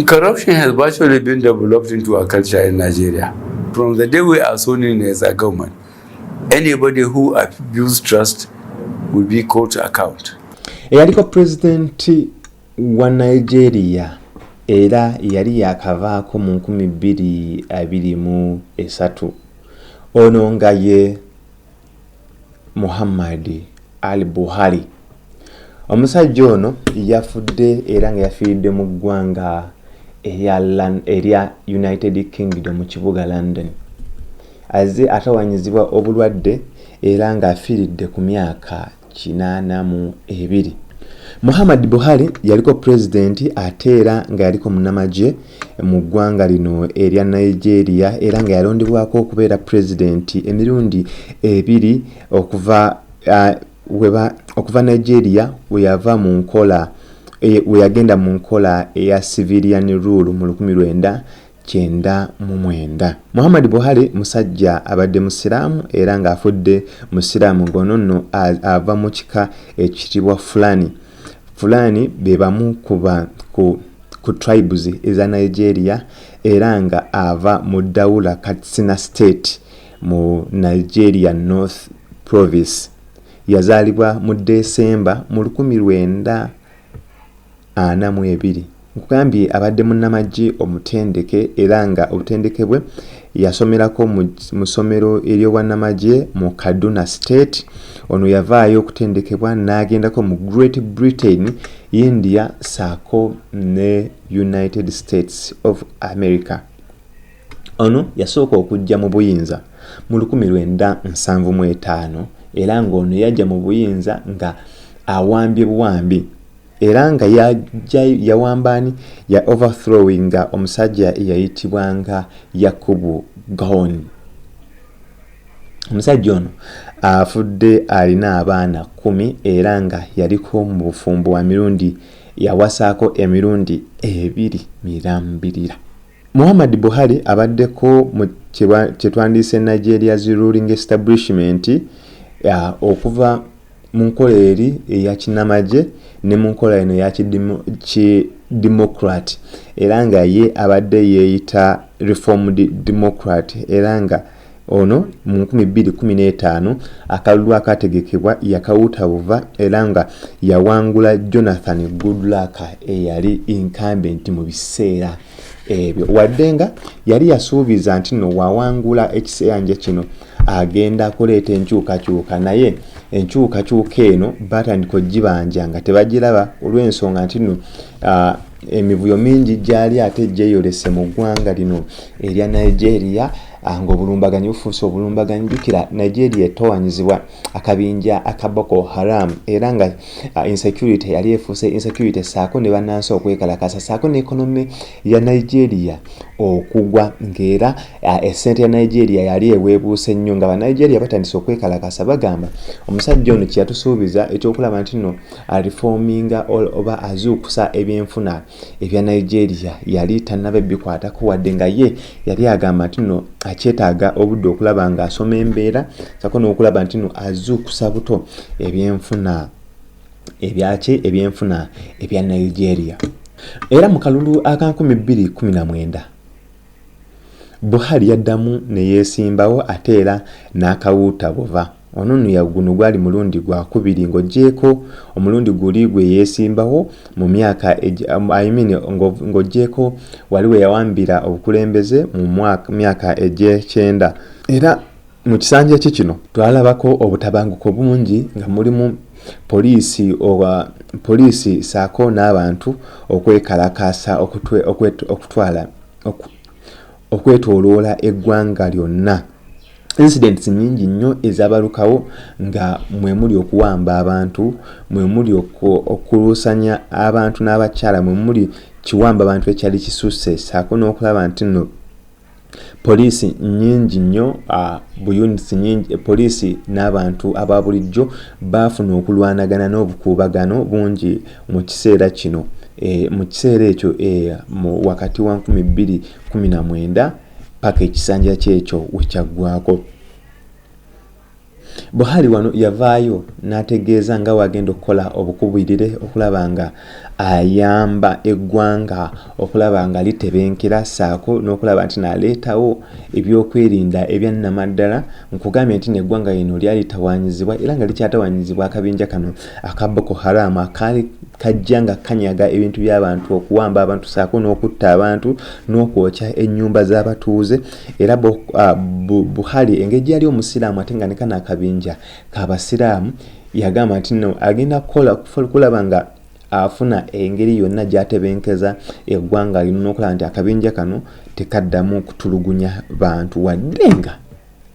Corruption has virtually been developed into a culture in Nigeria. From the day we are sworn in as a government, anybody who abuses trust will be called to account. Eyaliko president wa Nigeria era yali yakavaako mu 2023 ono nga ye Muhammadu Buhari. Omusajja ono yafudde era nga yafiiridde mu ggwanga erya United Kingdom mu kibuga London. Azze atawanyizibwa obulwadde era nga afiiridde ku myaka 82. Muhammadu Buhari yaliko president ate era nga yaliko munnamagye mu ggwanga lino erya Nigeria era nga yalondebwako okubeera president emirundi 2 okuva Nigeria we yava mu nkola we yagenda mu nkola eya civilian rule mu 1999. Muhammadu Buhari musajja abadde musiraamu era nga afudde musiraamu ng'ono ava mu kika ekitibwa Fulani be bamu ku tribes eza Nigeria era nga ava mu Daula Katsina State mu Nigeria North Province. Yazaalibwa mu December mu 1942. Nkugambye abadde munnamagye omutendeke era nga obutendeke bwe yasomerako mu ssomero ery'obwannamagye mu Kaduna State. Ono yavaayo okutendekebwa n'agendako mu Great Britain, India saako ne United States of America. Ono yasooka okujja mu buyinza mu 1975 era ng'ono yajja mu buyinza nga awambye buwambi era nga yawambani ya overthrowing omusajja eyayitibwanga Yakubu Gowon. Omusajja ono afudde alina abaana 10 era nga yaliko mu bufumbo wa mirundi yawasaako emirundi 2 mirambirira. Muhammadu Buhari abaddeko mu kyetwandiise Nigeria's ruling establishment okuva mu nkola eri eya kinamagye ne mu nkola eno ya democrat era nga ye abadde yeeyita reformed democrat era nga ono mu 2015 akalulu akategekebwa yakawuta buva era nga yawangula Jonathan Goodluck eyali incumbent mu biseera ebyo wadde nga yali yasuubiza nti no wawangula ekisanja kino agenda kuleeta enkyukakyuka naye enkyukakyuka eno batandika ogibanja nga tebagiraba olw'ensonga nti no emivuyo mingi gyali ate gyeyolese mu ggwanga lino erya Nigeria ng'obulumbaganyi bufuuse obulumbaganyi. Jjukira Nigeria etowanyizibwa akabinja aka Boko Haram era nga insecurity yali efuuse insecurity saako ne bannansi okwekalakasa saako n'ekonomi ya Nigeria okugwa ng'era essente ya Nigeria yali eweebuuse nnyo nga Banigeria batandise okwekalakasa bagamba omusajja ono kye yatusuubiza ekyokulaba nti no reforminga oba azuukusa ebyenfuna ebya Nigeria yali tannaba bikwatako wadde nga ye yali agamba nti no akyetaaga obudde okulaba nga asoma embeera sako n'okulaba nti no azuukusa buto ebyenfuna ebya Nigeria. Era mu kalulu aka 2019 Buhari yaddamu ne yeesimbawo ate era n'akawuuta buva. Ono guno gwali mulundi gwa 2 ng'oggyeko omulundi guli gwe yeesimbawo mu myaka ng'oggyeko waliwo yawambira obukulembeze mu myaka egy'ekyenda. Era mu kisanja kye kino twalabako obutabanguko bungi nga mulimu poliisi saako n'abantu okwekalakasa okwetoloola eggwanga lyonna. Incidents nyingi nnyo ezabalukawo nga mwemuli okuwamba abantu, mwemuli okuluusanya abantu n'abakyala, mwemuli kiwamba abantu ekyali kisusse saako n'okulaba nti no poliisi nyingi nnyo buyunitsi nyingi poliisi n'abantu aba bulijjo baafuna okulwanagana n'obukuubagano bungi mu kiseera kino. Mu kiseera ekyo wakati wa 2019 paka ekisanja kyekyo wekyaggwako. Buhari wano yavaayo n'ategeeza nga wagenda okukola obukubirire okulaba nga ayamba eggwanga okulaba nga litebenkera saako n'okulaba nti n'aleetawo ebyokwerinda ebyannamaddala nkugambye nti neggwanga lino lyali litawanyizibwa era nga likyatawanyizibwa akabinja kano aka Boko Haram akaali kajja nga kanyaga ebintu by'abantu okuwamba abantu saako n'okutta abantu n'okwokya ennyumba z'abatuuze era Buhari engeri gyali omusiraamu ate nga ne kana akabinja k'abasiraamu yagamba nti no agenda kulaba nga afuna engeri yonna gy'atebenkeza eggwanga lino n'okulaba nti akabinja kano tekaddamu kutulugunya bantu wadde nga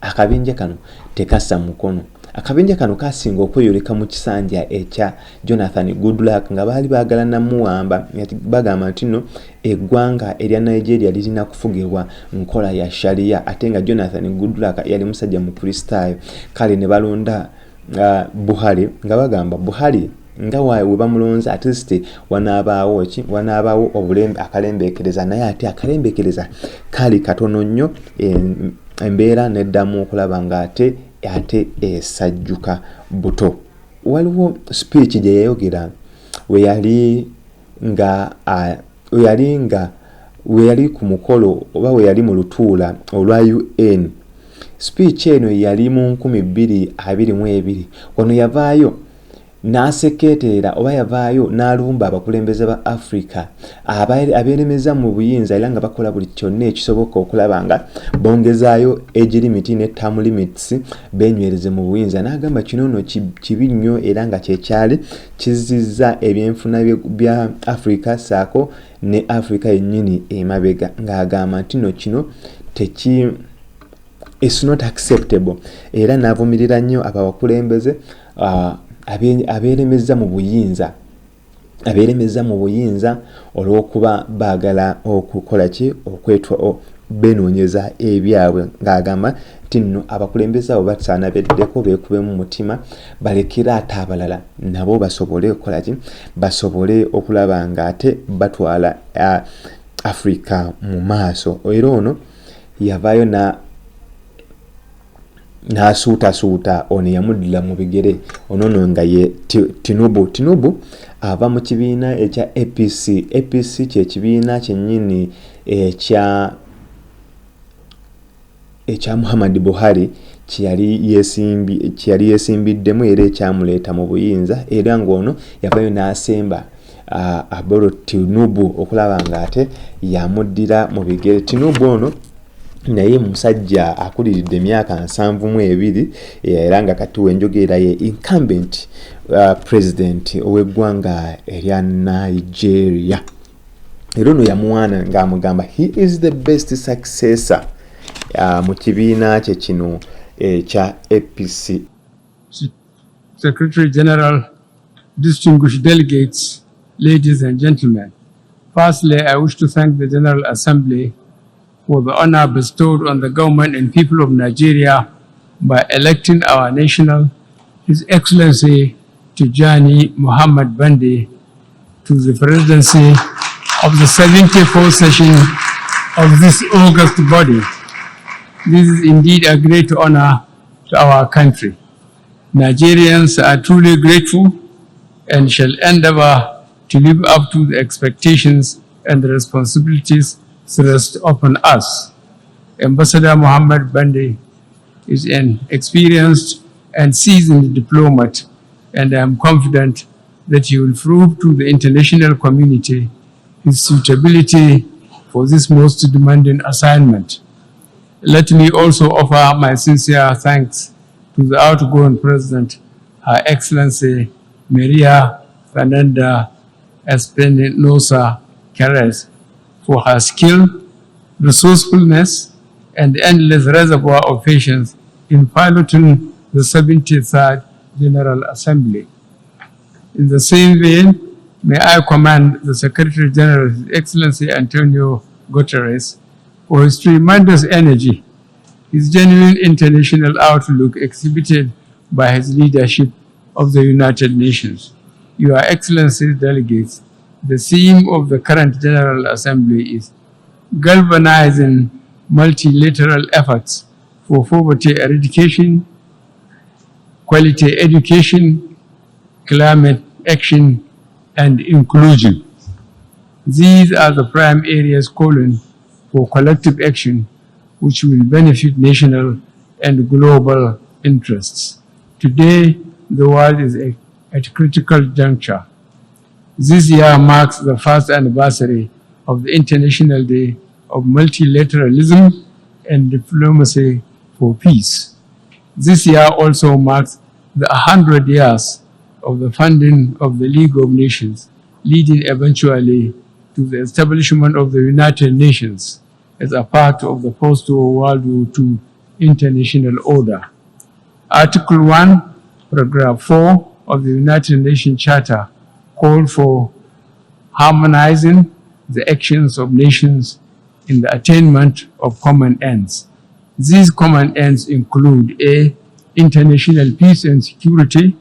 akabinja kano tekassa mukono. Akabinja kano kasinga okweyoleka mu kisanja ekya Jonathan Goodluck nga baali baagala namuwamba bagamba nti no eggwanga erya Nigeria lirina kufugibwa nkola ya sharia ate nga Jonathan Goodluck yali musajja mu kristaayo kale ne balonda Buhari nga bagamba Buhari nga we bamulonza at least wanaabawo obulembe akalembeekereza naye ate akalembeekereza kali katono nnyo embeera neddamu okulaba nga ate esajjuka buto. Waliwo speech gye yayogera we yali ku mukolo oba we yali mu lutuula olwa UN. Speech eno yali mu 2022 wano yavaayo n'asekeeterera oba yavaayo n'alumba abakulembeze ba Africa abeeremeza mu buyinza era nga bakola buli kyonna ekisoboka okulaba nga bongezaayo age limit ne term limits benywereze mu buyinza n'agamba kino nno kibi nnyo era nga kyekyali kizizza ebyenfuna bya Africa saako ne Africa yennyini emabega ng'agamba nti no kino it's not acceptable era n'avumirira nnyo abakulembeze abeeremeza mu buyinza olw'okuba baagala okukola ki okwetwa benoonyeza ebyabwe ng'agamba nti nno abakulembeze abo basaana beddeko beekubemu mutima balekera ate abalala nabo basobole okukola ki basobole okulaba nga ate batwala Africa mu maaso. Era ono yavaayo n'asuutasuuta ono yamuddira mu bigere ono nga ye Tinubu ava mu kibiina ekya APC kye kibiina kyennyini ekya Muhammadu Buhari kyeyali yeesimbiddemu era ekyamuleeta mu buyinza era ng'ono yavayo n'asemba Aboro Tinubu okulaba nga ate yamuddira mu bigere. Tinubu ono naye musajja akuliridde emyaka 72 era nga kati wenjogera ye incumbent president ow'eggwanga erya Nigeria. Era ono yamuwaana ng'amugamba he is the best successor mu kibiina kye kino ekya APC. Secretary General, distinguished delegates, ladies and gentlemen, firstly I wish to thank the General Assembly for the honor bestowed on the government and people of Nigeria by electing our national, His Excellency Tijani Muhammad Bande, to the presidency of the 74th session of this august body. This is indeed a great honor to our country. Nigerians are truly grateful and shall endeavor to live up to the expectations and the responsibilities thrust upon us. Ambassador Muhammad Bande is an experienced and seasoned diplomat, and I am confident that he will prove to the international community his suitability for this most demanding assignment. Let me also offer my sincere thanks to the outgoing President, Her Excellency Maria Fernanda Espinosa Carrez, for her skill, resourcefulness, and endless reservoir of patience in piloting the 73rd General Assembly. In the same vein, may I commend the Secretary General, His Excellency Antonio Guterres, for his tremendous energy, his genuine international outlook exhibited by his leadership of the United Nations. Your Excellencies, delegates, the theme of the current General Assembly is galvanizing multilateral efforts for poverty eradication, quality education, climate action, and inclusion. These are the prime areas calling for collective action which will benefit national and global interests. Today, the world is at a critical juncture. This year marks the first anniversary of the International Day of Multilateralism and Diplomacy for Peace. This year also marks the 100 years of the founding of the League of Nations, leading eventually to the establishment of the United Nations as a part of the post-war World War II international order. Article 1, Paragraph 4 of the United Nations Charter called for harmonizing the actions of nations in the attainment of common ends. These common ends include A, international peace and security,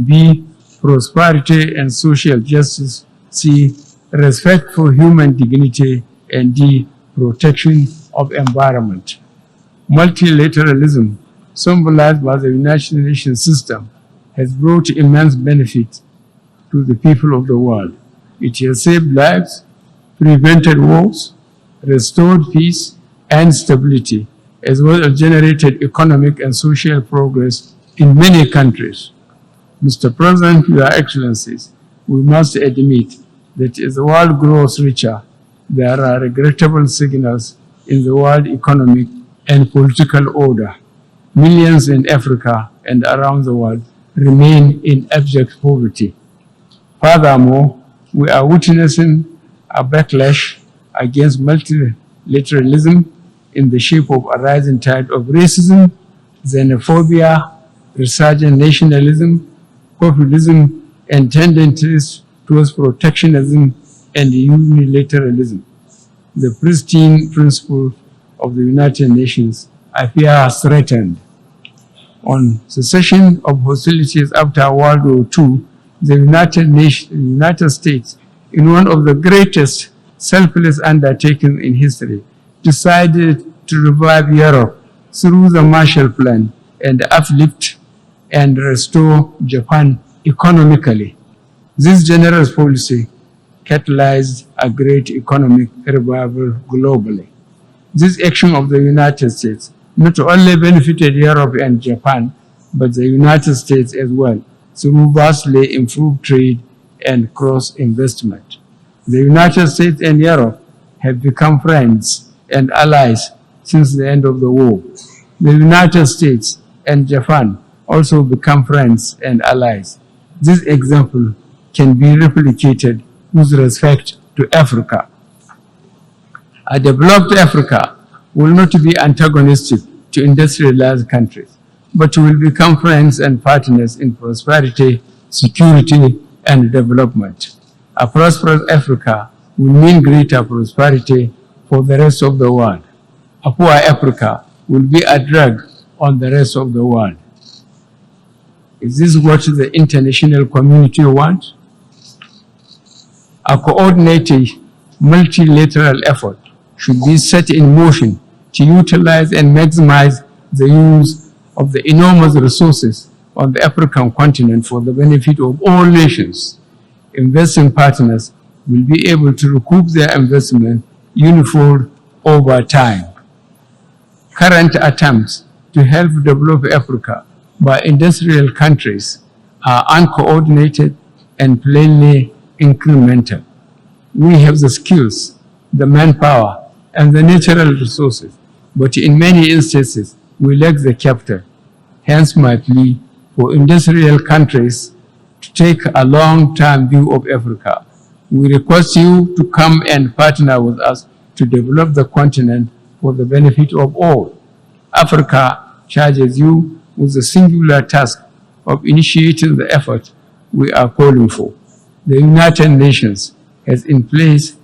B, prosperity and social justice, C, respect for human dignity, and D, protection of environment. Multilateralism, symbolized by the United Nations system, has brought immense benefit to the people of the world. It has saved lives, prevented wars, restored peace and stability, as well as generated economic and social progress in many countries. Mr. President, Your Excellencies, we must admit that as the world grows richer, there are regrettable signals in the world economic and political order. Millions in Africa and around the world remain in abject poverty. Furthermore, we are witnessing a backlash against multilateralism in the shape of a rising tide of racism, xenophobia, resurgent nationalism, populism, and tendencies towards protectionism and unilateralism. The pristine principles of the United Nations appear threatened. On cessation of hostilities after World War II, the United States, in one of the greatest selfless undertakings in history, decided to revive Europe through the Marshall Plan and uplift and restore Japan economically. This generous policy catalyzed a great economic revival globally. This action of the United States not only benefited Europe and Japan, but the United States as well, through vastly improved trade and cross-investment. The United States and Europe have become friends and allies since the end of the war. The United States and Japan also become friends and allies. This example can be replicated with respect to Africa. A developed Africa will not be antagonistic to industrialized countries, but will become friends and partners in prosperity, security, and development. A prosperous Africa will mean greater prosperity for the rest of the world. A poor Africa will be a drag on the rest of the world. Is this what the international community wants? A coordinated multilateral effort should be set in motion to utilize and maximize the use of the enormous resources on the African continent for the benefit of all nations. Investing partners will be able to recoup their investment unifold over time. Current attempts to help develop Africa by industrial countries are uncoordinated and plainly incremental. We have the skills, the manpower, and the natural resources, but in many instances, we lack the capital. Hence my plea for industrial countries to take a long-term view of Africa. We request you to come and partner with us to develop the continent for the benefit of all. Africa charges you with the singular task of initiating the effort we are calling for. The United Nations has in place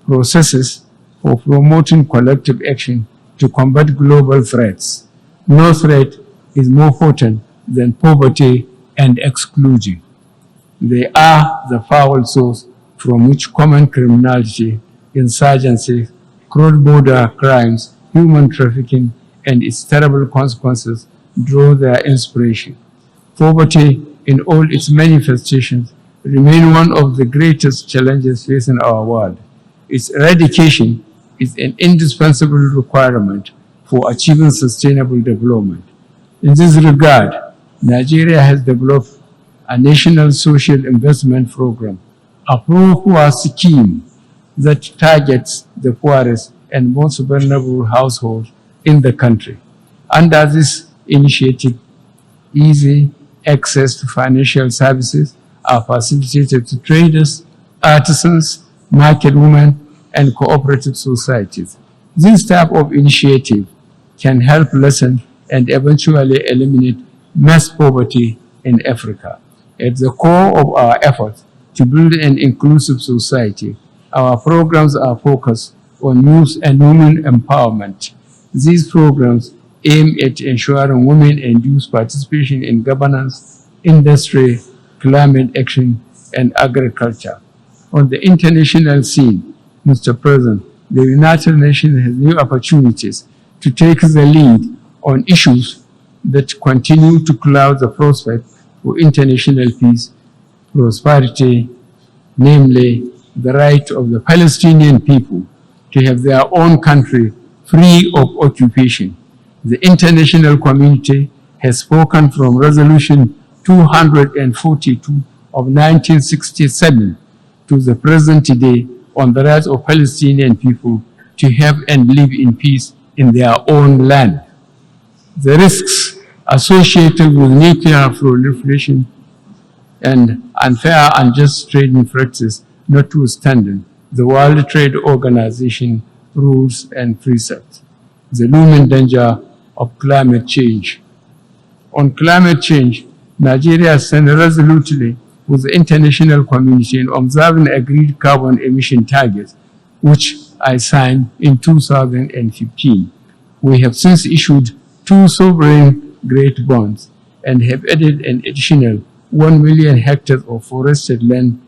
processes for promoting collective action to combat global threats. No threat is more potent than poverty and exclusion. They are the foul source from which common criminality, insurgency, cross-border crimes, human trafficking, and its terrible consequences draw their inspiration. Poverty in all its manifestations remains one of the greatest challenges facing our world. Its eradication is an indispensable requirement for achieving sustainable development. In this regard, Nigeria has developed a national social investment program, a pro-poor scheme that targets the poorest and most vulnerable households in the country. Under this initiative, easy access to financial services are facilitated to traders, artisans, market women, and cooperative societies. This type of initiative can help lessen and eventually eliminate mass poverty in Africa. At the core of our efforts to build an inclusive society, our programs are focused on youth and women empowerment. These programs aim at ensuring women and youth participation in governance, industry, climate action, and agriculture. On the international scene, Mr. President, the United Nations has new opportunities to take the lead on issues that continue to cloud the prospect for international peace, prosperity, namely the right of the Palestinian people to have their own country free of occupation. The international community has spoken from Resolution 242 of 1967 to the present day on the rights of Palestinian people to have and live in peace in their own land. The risks associated with nuclear proliferation and unfair and unjust trading practices notwithstanding the World Trade Organization rules and precepts. The looming danger of climate change. On climate change, Nigeria stands resolutely with the international community in observing agreed carbon emission targets, which I signed in 2015. We have since issued 2 sovereign grade bonds and have added an additional 1 million hectares of forested land,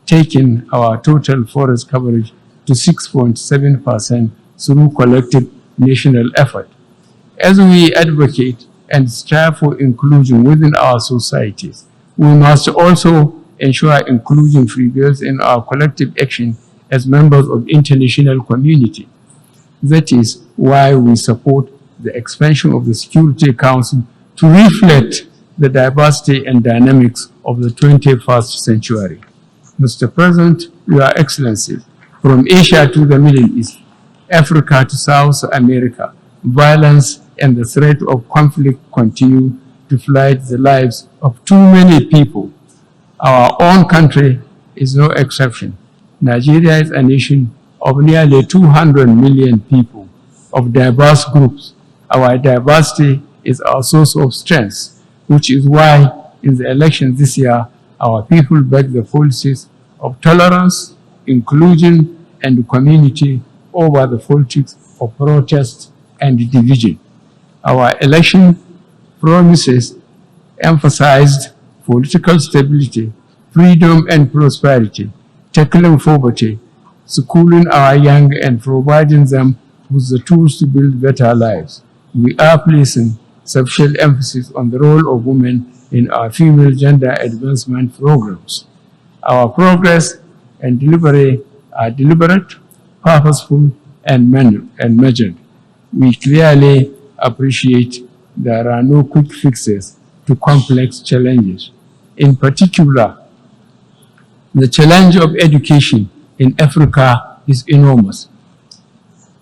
taking our total forest coverage to 6.7% through collective national effort. As we advocate and strive for inclusion within our societies, we must also ensure inclusion prevails in our collective action as members of the international community. That is why we support the expansion of the Security Council to reflect the diversity and dynamics of the 21st century. Mr. President, Your Excellencies, from Asia to the Middle East, Africa to South America, violence and the threat of conflict continue to flood the lives of too many people. Our own country is no exception. Nigeria is a nation of nearly 200 million people of diverse groups. Our diversity is our source of strength, which is why in the election this year, our people backed the policies of tolerance, inclusion, and community over the politics of protest and division. Our election promises emphasized political stability, freedom, and prosperity, tackling poverty, schooling our young, and providing them with the tools to build better lives. We are placing special emphasis on the role of women in our female gender advancement programs. Our progress and delivery are deliberate, purposeful, and measured. We clearly appreciate there are no quick fixes to complex challenges. In particular, the challenge of education in Africa is enormous.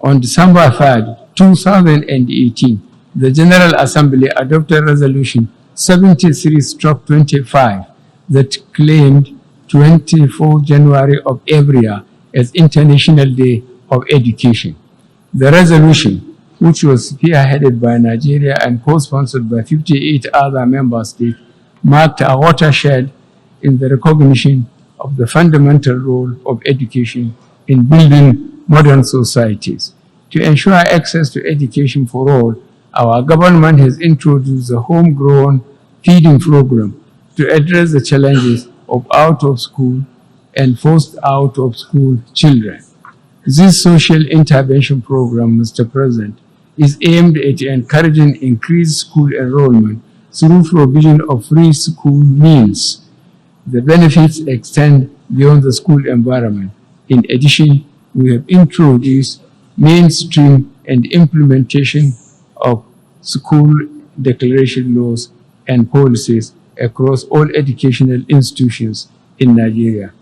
On December 3, 2018, the General Assembly adopted Resolution 73/25 that claimed 24 January of every year as International Day of Education. The resolution, which was spearheaded by Nigeria and co-sponsored by 58 other member states, marked a watershed in the recognition of the fundamental role of education in building modern societies. To ensure access to education for all, our government has introduced a homegrown feeding program to address the challenges of out-of-school and forced out-of-school children. This social intervention program, Mr. President, is aimed at encouraging increased school enrollment through provision of free school meals. The benefits extend beyond the school environment. In addition, we have introduced mainstream and implementation of school declaration laws and policies across all educational institutions in Nigeria.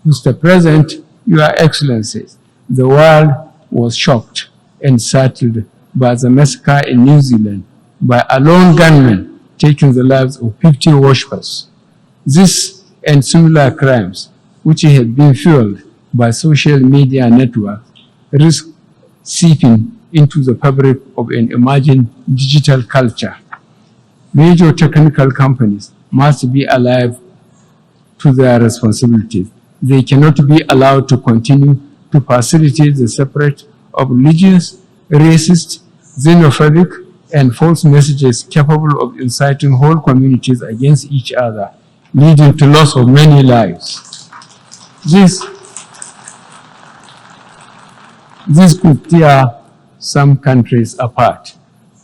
Mr. President, Your Excellencies, the world was shocked and startled by the massacre in New Zealand by a lone gunman taking the lives of 50 worshippers. This and similar crimes, which have been fueled by social media networks, risk seeping into the fabric of an emerging digital culture. Major technical companies must be alive to their responsibilities. They cannot be allowed to continue to facilitate the spread of religious, racist, xenophobic, and false messages capable of inciting whole communities against each other, leading to loss of many lives. This could tear some countries apart.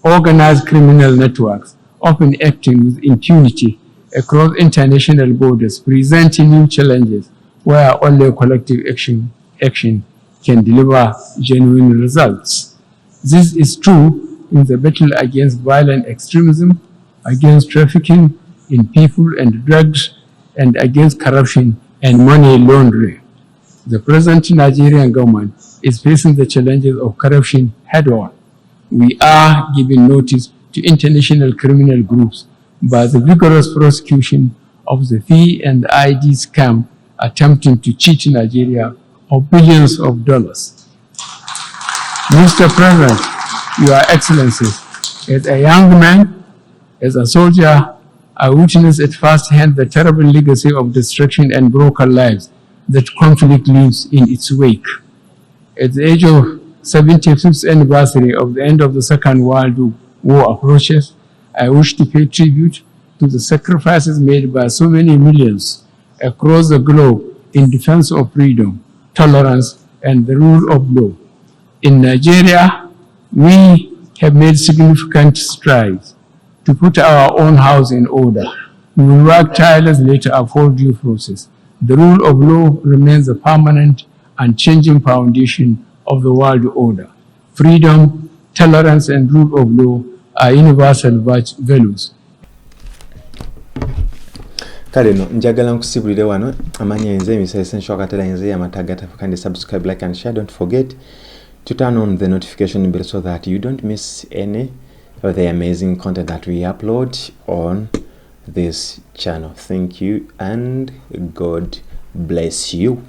Organized criminal networks, often acting with impunity across international borders, presenting new challenges where only collective action can deliver genuine results. This is true in the battle against violent extremism, against trafficking in people and drugs, and against corruption and money laundering. The present Nigerian government is facing the challenges of corruption head-on. We are giving notice to international criminal groups by the vigorous prosecution of the fee and ID scam attempting to cheat Nigeria of billions of dollars. Mr. President, Your Excellencies, as a young man, as a soldier, I witnessed at first hand the terrible legacy of destruction and broken lives that conflict leaves in its wake. At the age of 75th anniversary of the end of the Second World War approaches, I wish to pay tribute to the sacrifices made by so many millions across the globe in defense of freedom, tolerance, and the rule of law. In Nigeria, we have made significant strides to put our own house in order. We will work tirelessly to uphold due process. The rule of law remains a permanent and changing foundation of the world order. Freedom, tolerance, and rule of law are universal values. Kale no njagala nkusibulire wano amanya enze emisale essential katela enze amataga kandi subscribe, like and share. Don't forget to turn on the notification bell so that you don't miss any of the amazing content that we upload on this channel. Thank you and God bless you.